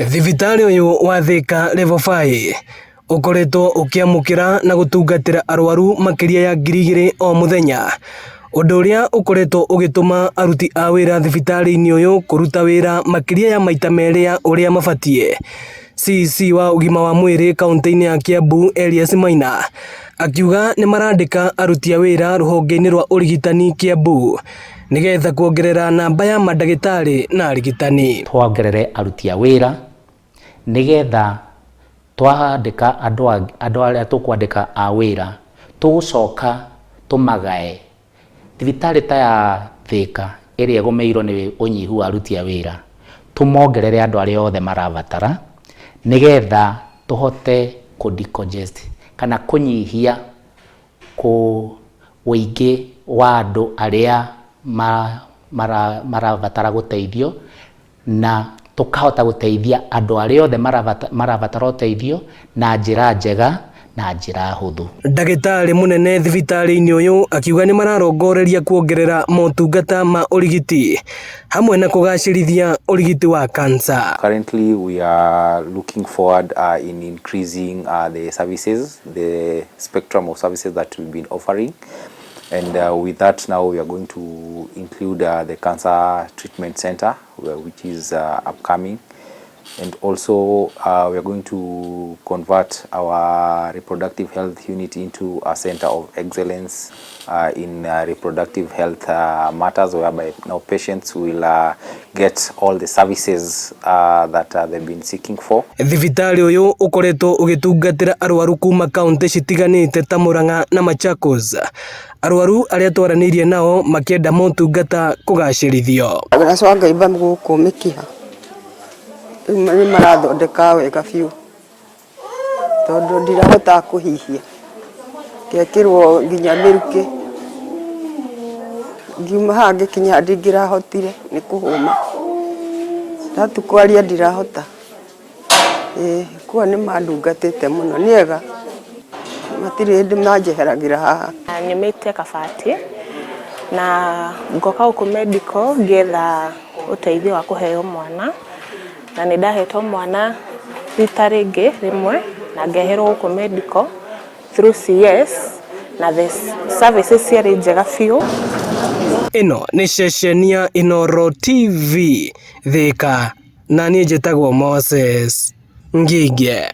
Thibitarĩ ũyũ wa Thika Level 5 ukoretwo ukiamukira na gutungatira arwaru makiria ya 2,000 o muthenya. Ũndũ ũrĩa ukoretwo ugituma aruti a wĩra thibitarĩ-inĩ ũyũ kuruta wĩra makiria ya maita merĩ ya ũrĩa mabatie. CC wa ugima wa mwĩrĩ kaunti-inĩ ya Kiambu Elias Maina akiuga ni marandĩka aruti a wĩra rũhonge-inĩ rwa ũrigitani Kiambu nigetha kuongerera namba ya mandagĩtarĩ na arigitani. Twongerere aruti a wĩra nigetha twandĩka andũ arĩa tũkwandĩka a wĩra tũgũcoka tũmagae. Thibitarĩ ta ya Thika ĩrĩa ĩgũmĩirwo nĩ ũnyihu wa aruti a wĩra tũmongerere andũ arĩa othe marabatara nigetha tũhote decongest kana kũnyihia ũingĩ wa andũ arĩa marabatara gũteithio na tukahota guteithia andũ arĩa othe marabatara ũteithio na njĩra njega na njĩra hũthũ. Ndagĩtarĩ munene thibitarĩ-inĩ ũyũ akiuga ni mararongoreria kuongerera motungata ma ũrigiti hamwe na kũgacĩrithia ũrigiti wa cancer. Currently we are looking forward in increasing the services, the spectrum of services that we've been offering. And with that now we are going to include the cancer treatment center which is upcoming, and also we are going to convert our reproductive health unit into a center of excellence in reproductive health matters, whereby now patients will get all the services that they've been seeking for. Thibitarĩ ũyũ ukoretwo ugitungatira arwaru kuma kaunti citiganĩte ta Murang'a na Machakos. Arwaru arĩa twaranĩirie nao makĩenda motungata kũgacĩrithio. Agacoka iba gũkũ mĩkiha nĩ marathondeka wega biũ tondũ ndirahota kũhihia, ngekĩrwo nginya mĩrukĩ, ngiuma haha ngĩkinya ndingĩrahotire nĩ kũhũma, ndatukwaria ndirahota. Kuo nĩ mandungatĩte mũno, nĩ ega, matirĩ hĩndĩ manjeheragĩra haha. Nyumĩte Kabati na ngoka gũkũ medical ngĩetha ũteithio wa kũheo mwana, na nĩ ndahetwo mwana rita rĩngĩ rĩmwe na ngeherwo gũkũ medical through CS na the services ciarĩ njega biũ. Ĩno nĩ ceceni ya Inooro TV Thika, na niĩ njĩtagwo Moses Ngige.